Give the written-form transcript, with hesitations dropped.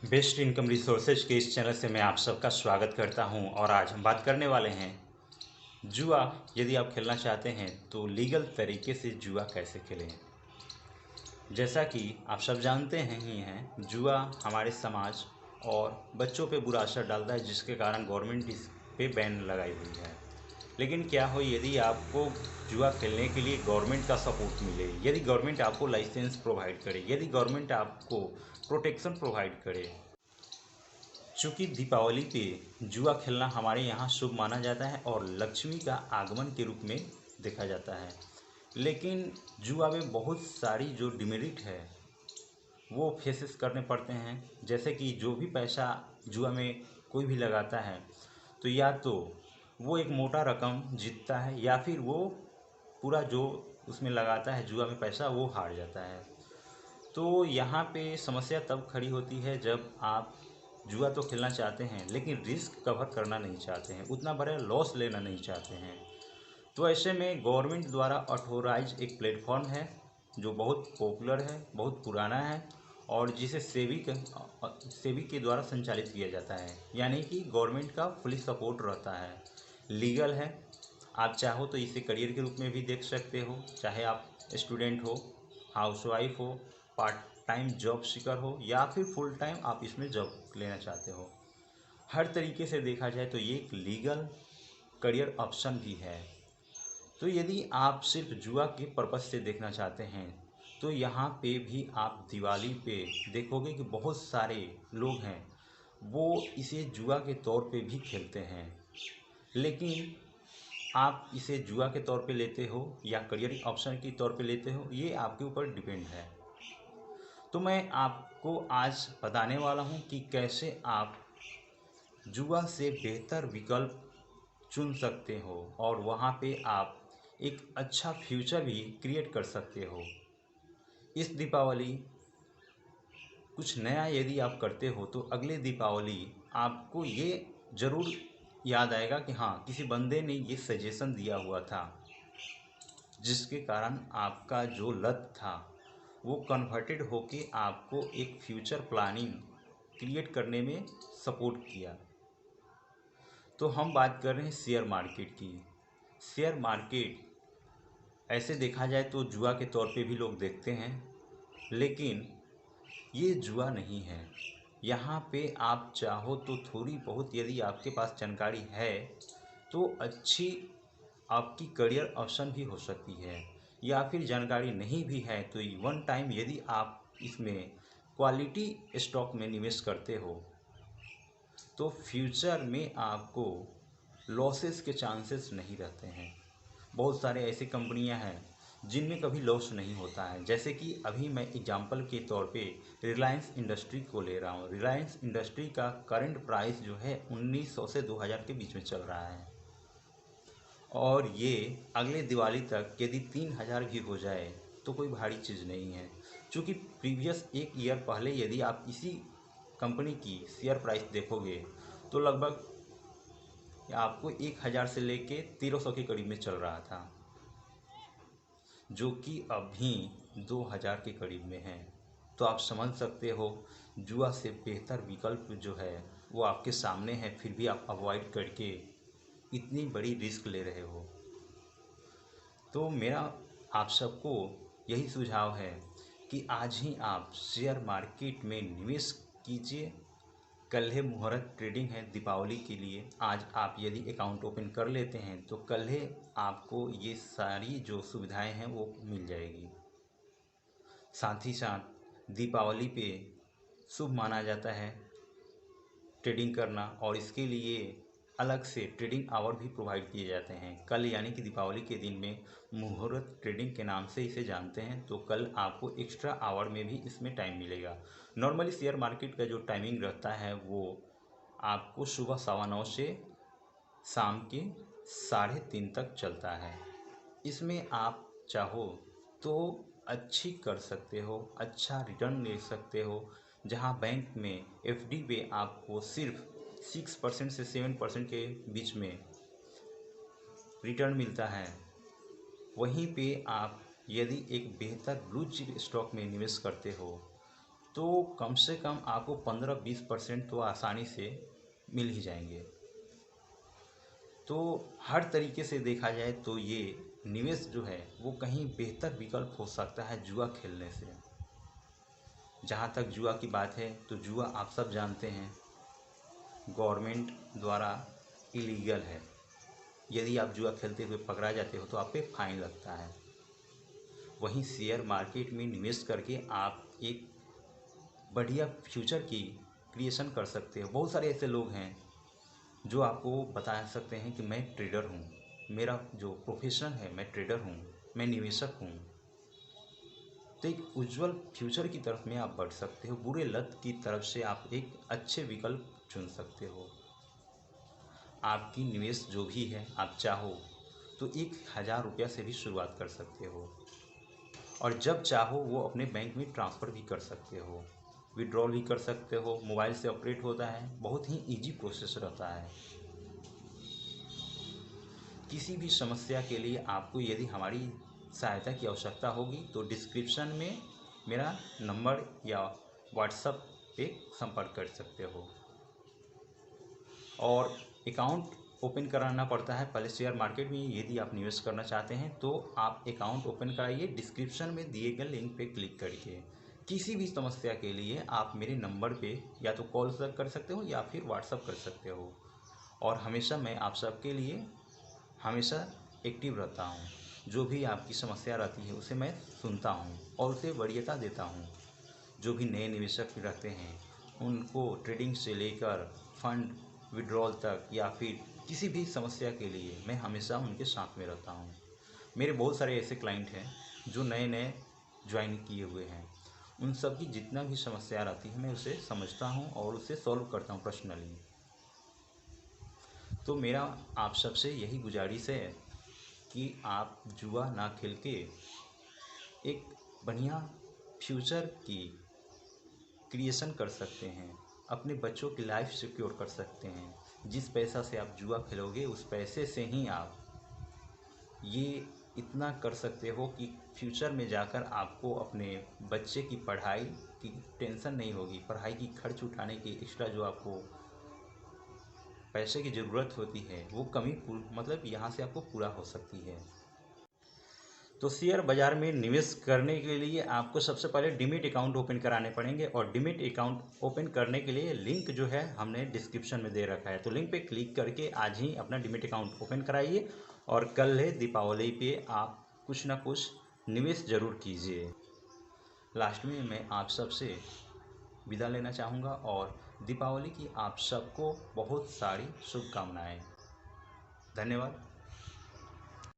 Best income resources के इस channel से मैं आप सबका स्वागत करता हूं और आज हम बात करने वाले हैं जुआ। यदि आप खेलना चाहते हैं तो लीगल तरीके से जुआ कैसे खेलें। जैसा कि आप सब जानते हैं ही हैं, जुआ हमारे समाज और बच्चों पे बुरा असर डालता है, जिसके कारण गवर्नमेंट इस पे बैन लगाई हुई है। लेकिन क्या हो यदि आपको जुआ खेलने के लिए गवर्नमेंट का सपोर्ट मिले, यदि गवर्नमेंट आपको लाइसेंस प्रोवाइड करे, यदि गवर्नमेंट आपको प्रोटेक्शन प्रोवाइड करे। चूँकि दीपावली पे जुआ खेलना हमारे यहाँ शुभ माना जाता है और लक्ष्मी का आगमन के रूप में देखा जाता है। लेकिन जुआ में बहुत सारी जो डिमेरिट है वो फेसेस करने पड़ते हैं। जैसे कि जो भी पैसा जुआ में कोई भी लगाता है तो या तो वो एक मोटा रकम जीतता है या फिर वो पूरा जो उसमें लगाता है जुआ में पैसा वो हार जाता है। तो यहाँ पे समस्या तब खड़ी होती है जब आप जुआ तो खेलना चाहते हैं लेकिन रिस्क कवर करना नहीं चाहते हैं, उतना बड़ा लॉस लेना नहीं चाहते हैं। तो ऐसे में गवर्नमेंट द्वारा ऑथोराइज एक प्लेटफॉर्म है जो बहुत पॉपुलर है, बहुत पुराना है और जिसे सेबी के द्वारा संचालित किया जाता है। यानी कि गवर्नमेंट का फुली सपोर्ट रहता है, लीगल है। आप चाहो तो इसे करियर के रूप में भी देख सकते हो, चाहे आप स्टूडेंट हो, हाउसवाइफ हो, पार्ट टाइम जॉब सीकर हो या फिर फुल टाइम आप इसमें जॉब लेना चाहते हो। हर तरीके से देखा जाए तो ये एक लीगल करियर ऑप्शन भी है। तो यदि आप सिर्फ जुआ के पर्पज़ से देखना चाहते हैं तो यहाँ पे भी आप दिवाली पे देखोगे कि बहुत सारे लोग हैं वो इसे जुआ के तौर पे भी खेलते हैं। लेकिन आप इसे जुआ के तौर पे लेते हो या करियर ऑप्शन के तौर पे लेते हो, ये आपके ऊपर डिपेंड है। तो मैं आपको आज बताने वाला हूँ कि कैसे आप जुआ से बेहतर विकल्प चुन सकते हो और वहाँ पे आप एक अच्छा फ्यूचर भी क्रिएट कर सकते हो। इस दीपावली कुछ नया यदि आप करते हो तो अगले दीपावली आपको ये ज़रूर याद आएगा कि हाँ, किसी बंदे ने ये सजेशन दिया हुआ था, जिसके कारण आपका जो लत था वो कन्वर्टेड होके आपको एक फ्यूचर प्लानिंग क्रिएट करने में सपोर्ट किया। तो हम बात कर रहे हैं शेयर मार्केट की। शेयर मार्केट ऐसे देखा जाए तो जुआ के तौर पे भी लोग देखते हैं, लेकिन ये जुआ नहीं है। यहाँ पे आप चाहो तो थोड़ी बहुत यदि आपके पास जानकारी है तो अच्छी आपकी करियर ऑप्शन भी हो सकती है, या फिर जानकारी नहीं भी है तो वन टाइम यदि आप इसमें क्वालिटी स्टॉक में निवेश करते हो तो फ्यूचर में आपको लॉसेस के चांसेस नहीं रहते हैं। बहुत सारे ऐसी कंपनियां हैं जिनमें कभी लॉस नहीं होता है। जैसे कि अभी मैं एग्जांपल के तौर पे रिलायंस इंडस्ट्री को ले रहा हूँ। रिलायंस इंडस्ट्री का करंट प्राइस जो है 1900 से 2000 के बीच में चल रहा है और ये अगले दिवाली तक यदि 3000 भी हो जाए तो कोई भारी चीज़ नहीं है। क्योंकि प्रीवियस एक ईयर पहले यदि आप इसी कंपनी की शेयर प्राइस देखोगे तो लगभग आपको 1000 से लेके 1300 के करीब में चल रहा था, जो कि अभी 2000 के करीब में है। तो आप समझ सकते हो जुआ से बेहतर विकल्प जो है वो आपके सामने है, फिर भी आप अवॉइड करके इतनी बड़ी रिस्क ले रहे हो। तो मेरा आप सबको यही सुझाव है कि आज ही आप शेयर मार्केट में निवेश कीजिए। कल है मुहूर्त ट्रेडिंग है दीपावली के लिए। आज आप यदि अकाउंट ओपन कर लेते हैं तो कल है आपको ये सारी जो सुविधाएं हैं वो मिल जाएगी। साथ ही साथ दीपावली पे शुभ माना जाता है ट्रेडिंग करना और इसके लिए अलग से ट्रेडिंग आवर भी प्रोवाइड किए जाते हैं। कल यानी कि दीपावली के दिन में मुहूर्त ट्रेडिंग के नाम से इसे जानते हैं, तो कल आपको एक्स्ट्रा आवर में भी इसमें टाइम मिलेगा। नॉर्मली शेयर मार्केट का जो टाइमिंग रहता है वो आपको सुबह 9:15 से शाम के 3:30 तक चलता है। इसमें आप चाहो तो अच्छी कर सकते हो, अच्छा रिटर्न ले सकते हो। जहां बैंक में एफडी पे आपको सिर्फ 6% से 7% के बीच में रिटर्न मिलता है, वहीं पे आप यदि एक बेहतर ब्लू चिप स्टॉक में निवेश करते हो तो कम से कम आपको 15-20% तो आसानी से मिल ही जाएंगे। तो हर तरीके से देखा जाए तो ये निवेश जो है वो कहीं बेहतर विकल्प हो सकता है जुआ खेलने से। जहाँ तक जुआ की बात है तो जुआ आप सब जानते हैं गवर्नमेंट द्वारा इलीगल है। यदि आप जुआ खेलते हुए पकड़ा जाते हो तो आप पे फाइन लगता है। वहीं शेयर मार्केट में निवेश करके आप एक बढ़िया फ्यूचर की क्रिएशन कर सकते हो। बहुत सारे ऐसे लोग हैं जो आपको बता सकते हैं कि मैं ट्रेडर हूँ, मेरा जो प्रोफेशन है मैं ट्रेडर हूँ, मैं निवेशक हूँ। तो एक उज्जवल फ्यूचर की तरफ में आप बढ़ सकते हो। बुरे लत की तरफ से आप एक अच्छे विकल्प चुन सकते हो। आपकी निवेश जो भी है आप चाहो तो 1,000 रुपया से भी शुरुआत कर सकते हो और जब चाहो वो अपने बैंक में ट्रांसफ़र भी कर सकते हो, विड्रॉल भी कर सकते हो। मोबाइल से ऑपरेट होता है, बहुत ही इजी प्रोसेस रहता है। किसी भी समस्या के लिए आपको यदि हमारी सहायता की आवश्यकता होगी तो डिस्क्रिप्शन में मेरा नंबर या व्हाट्सएप पे संपर्क कर सकते हो। और अकाउंट ओपन कराना पड़ता है पहले शेयर मार्केट में। यदि आप निवेश करना चाहते हैं तो आप अकाउंट ओपन कराइए डिस्क्रिप्शन में दिए गए लिंक पे क्लिक करके। किसी भी समस्या के लिए आप मेरे नंबर पे या तो कॉल कर सकते हो या फिर व्हाट्सएप कर सकते हो। और हमेशा मैं आप सबके लिए हमेशा एक्टिव रहता हूँ। जो भी आपकी समस्या रहती है उसे मैं सुनता हूँ और उसे वरीयता देता हूँ। जो भी नए निवेशक रहते हैं उनको ट्रेडिंग से लेकर फंड विड्रॉल तक या फिर किसी भी समस्या के लिए मैं हमेशा उनके साथ में रहता हूँ। मेरे बहुत सारे ऐसे क्लाइंट हैं जो नए नए ज्वाइन किए हुए हैं। उन सब की जितना भी समस्या रहती है मैं उसे समझता हूँ और उसे सॉल्व करता हूँ पर्सनली। तो मेरा आप सबसे यही गुजारिश है कि आप जुआ ना खेल के एक बढ़िया फ्यूचर की क्रिएशन कर सकते हैं, अपने बच्चों की लाइफ सिक्योर कर सकते हैं। जिस पैसा से आप जुआ खेलोगे उस पैसे से ही आप ये इतना कर सकते हो कि फ्यूचर में जाकर आपको अपने बच्चे की पढ़ाई की टेंशन नहीं होगी। पढ़ाई की खर्च उठाने की एक्स्ट्रा जो आपको पैसे की ज़रूरत होती है वो कमी मतलब यहाँ से आपको पूरा हो सकती है। तो शेयर बाज़ार में निवेश करने के लिए आपको सबसे पहले डीमैट अकाउंट ओपन कराने पड़ेंगे और डीमैट अकाउंट ओपन करने के लिए लिंक जो है हमने डिस्क्रिप्शन में दे रखा है। तो लिंक पे क्लिक करके आज ही अपना डीमैट अकाउंट ओपन कराइए और कल है दीपावली पे आप कुछ ना कुछ निवेश ज़रूर कीजिए। लास्ट में मैं आप सबसे विदा लेना चाहूँगा और दीपावली की आप सबको बहुत सारी शुभकामनाएँ। धन्यवाद।